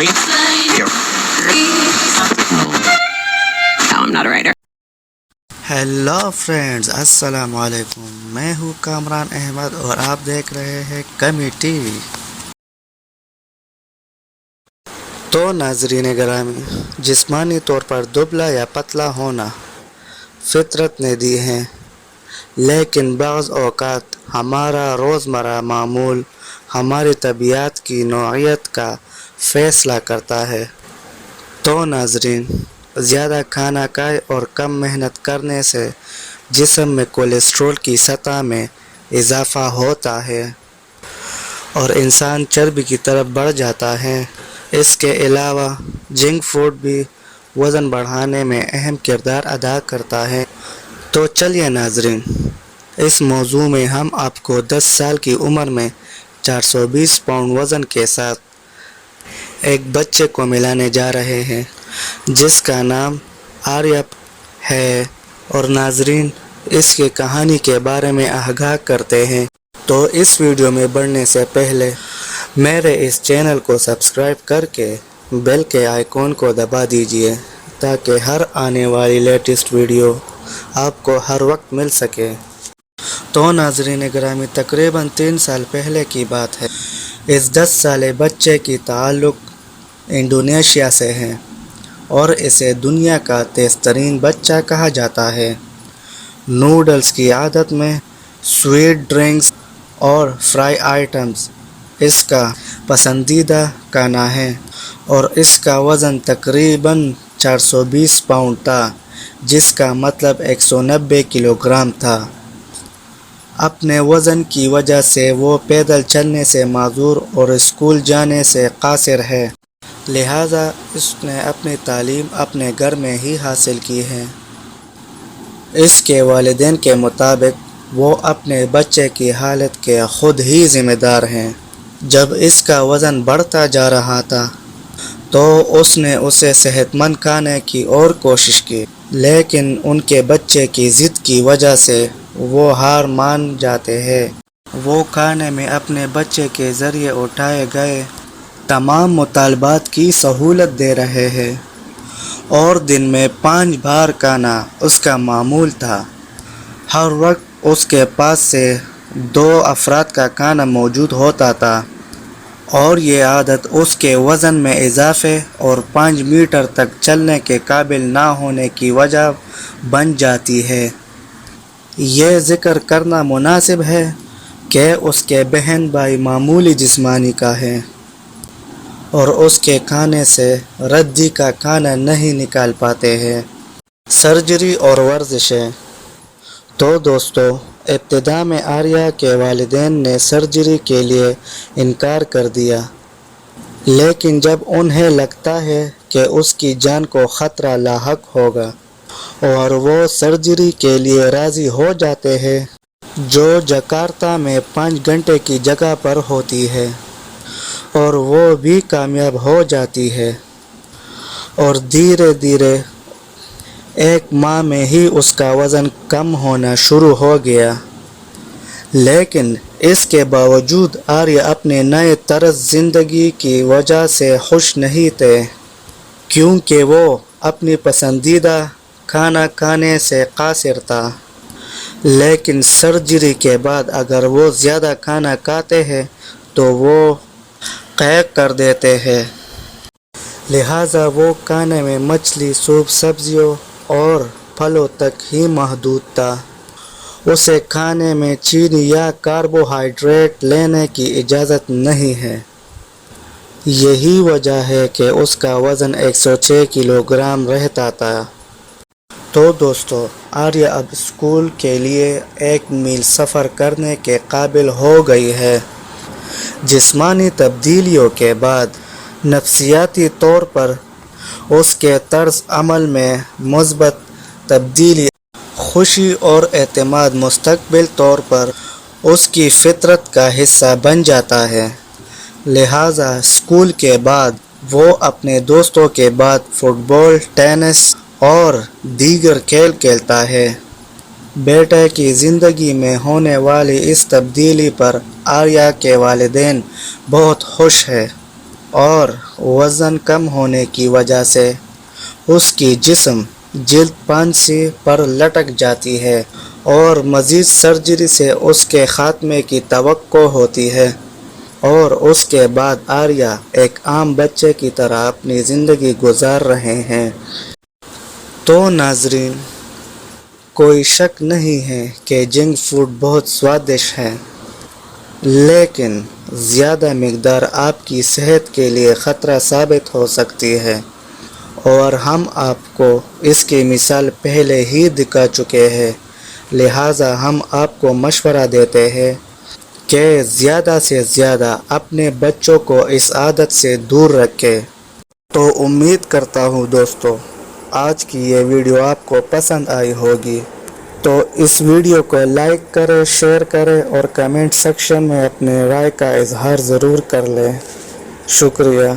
Ready? Here. No, I'm not a writer. Hello friends, السلام علیکم. میں ہوں کامران احمد اور آپ دیکھ رہے ہیں کمی ٹی وی. تو ناظرین گرامی، جسمانی طور پر دبلا یا پتلا ہونا فطرت نے دی ہے، لیکن بعض اوقات ہمارا روزمرہ معمول ہماری طبیعت کی نوعیت کا فیصلہ کرتا ہے. تو ناظرین، زیادہ کھانا کھائے اور کم محنت کرنے سے جسم میں کولیسٹرول کی سطح میں اضافہ ہوتا ہے اور انسان چربی کی طرف بڑھ جاتا ہے. اس کے علاوہ جنک فوڈ بھی وزن بڑھانے میں اہم کردار ادا کرتا ہے. تو چلیے ناظرین، اس موضوع میں ہم آپ کو 10 سال کی عمر میں 420 پاؤنڈ وزن کے ساتھ ایک بچے کو ملانے جا رہے ہیں جس کا نام آریہ ہے، اور ناظرین اس کی کہانی کے بارے میں آگاہ کرتے ہیں. تو اس ویڈیو میں بڑھنے سے پہلے میرے اس چینل کو سبسکرائب کر کے بیل کے آئیکن کو دبا دیجئے تاکہ ہر آنے والی لیٹسٹ ویڈیو آپ کو ہر وقت مل سکے. تو ناظرین گرامی، تقریباً 3 سال پہلے کی بات ہے. اس 10 سالے بچے کی تعلق انڈونیشیا سے ہے اور اسے دنیا کا تیز ترین بچہ کہا جاتا ہے. نوڈلز کی عادت میں، سویٹ ڈرنکس اور فرائی آئٹمز اس کا پسندیدہ کھانا ہے، اور اس کا وزن تقریباً 420 پاؤنڈ تھا، جس کا مطلب 190 کلو گرام تھا. اپنے وزن کی وجہ سے وہ پیدل چلنے سے معذور اور اسکول جانے سے قاصر ہے، لہٰذا اس نے اپنی تعلیم اپنے گھر میں ہی حاصل کی ہے. اس کے والدین کے مطابق وہ اپنے بچے کی حالت کے خود ہی ذمہ دار ہیں. جب اس کا وزن بڑھتا جا رہا تھا تو اس نے اسے صحت مند کھانے کی اور کوشش کی، لیکن ان کے بچے کی ضد کی وجہ سے وہ ہار مان جاتے ہیں. وہ کھانے میں اپنے بچے کے ذریعے اٹھائے گئے تمام مطالبات کی سہولت دے رہے ہیں، اور دن میں 5 بار کھانا اس کا معمول تھا. ہر وقت اس کے پاس سے 2 افراد کا کھانا موجود ہوتا تھا، اور یہ عادت اس کے وزن میں اضافے اور 5 میٹر تک چلنے کے قابل نہ ہونے کی وجہ بن جاتی ہے. یہ ذکر کرنا مناسب ہے کہ اس کے بہن بھائی معمولی جسمانی کا ہے اور اس کے کھانے سے ردی کا کھانا نہیں نکال پاتے ہیں. سرجری اور ورزشیں. تو دوستو، ابتدا میں آریہ کے والدین نے سرجری کے لیے انکار کر دیا، لیکن جب انہیں لگتا ہے کہ اس کی جان کو خطرہ لاحق ہوگا اور وہ سرجری کے لیے راضی ہو جاتے ہیں، جو جکارتہ میں 5 گھنٹے کی جگہ پر ہوتی ہے، اور وہ بھی کامیاب ہو جاتی ہے، اور دھیرے دھیرے 1 ماہ میں ہی اس کا وزن کم ہونا شروع ہو گیا. لیکن اس کے باوجود آریہ اپنے نئے طرز زندگی کی وجہ سے خوش نہیں تھے، کیونکہ وہ اپنی پسندیدہ کھانا کھانے سے قاصر تھا. لیکن سرجری کے بعد اگر وہ زیادہ کھانا کھاتے ہیں تو وہ قیاق کر دیتے ہیں، لہٰذا وہ کھانے میں مچھلی، سوپ، سبزیوں اور پھلوں تک ہی محدود تھا. اسے کھانے میں چینی یا کاربوہائیڈریٹ لینے کی اجازت نہیں ہے. یہی وجہ ہے کہ اس کا وزن 106 کلو گرام رہتا تھا. تو دوستو، آریہ اب اسکول کے لیے 1 میل سفر کرنے کے قابل ہو گئی ہے. جسمانی تبدیلیوں کے بعد نفسیاتی طور پر اس کے طرز عمل میں مثبت تبدیلی، خوشی اور اعتماد مستقل طور پر اس کی فطرت کا حصہ بن جاتا ہے. لہٰذا اسکول کے بعد وہ اپنے دوستوں کے بعد فٹ بال، ٹینس اور دیگر کھیل کھیلتا ہے. بیٹے کی زندگی میں ہونے والی اس تبدیلی پر آریہ کے والدین بہت خوش ہیں اور وزن کم ہونے کی وجہ سے اس کی جسم جلد پانسی پر لٹک جاتی ہے اور مزید سرجری سے اس کے خاتمے کی توقع ہوتی ہے اور اس کے بعد آریہ ایک عام بچے کی طرح اپنی زندگی گزار رہے ہیں۔ تو ناظرین، کوئی شک نہیں ہے کہ جنک فوڈ بہت سوادش ہے، لیکن زیادہ مقدار آپ کی صحت کے لیے خطرہ ثابت ہو سکتی ہے، اور ہم آپ کو اس کی مثال پہلے ہی دکھا چکے ہیں۔ لہٰذا ہم آپ کو مشورہ دیتے ہیں کہ زیادہ سے زیادہ اپنے بچوں کو اس عادت سے دور رکھیں۔ تو امید کرتا ہوں دوستو آج کی یہ ویڈیو آپ کو پسند آئی ہوگی، تو اس ویڈیو کو لائک کریں، شیئر کریں اور کمنٹ سیکشن میں اپنے رائے کا اظہار ضرور کر لیں۔ شکریہ۔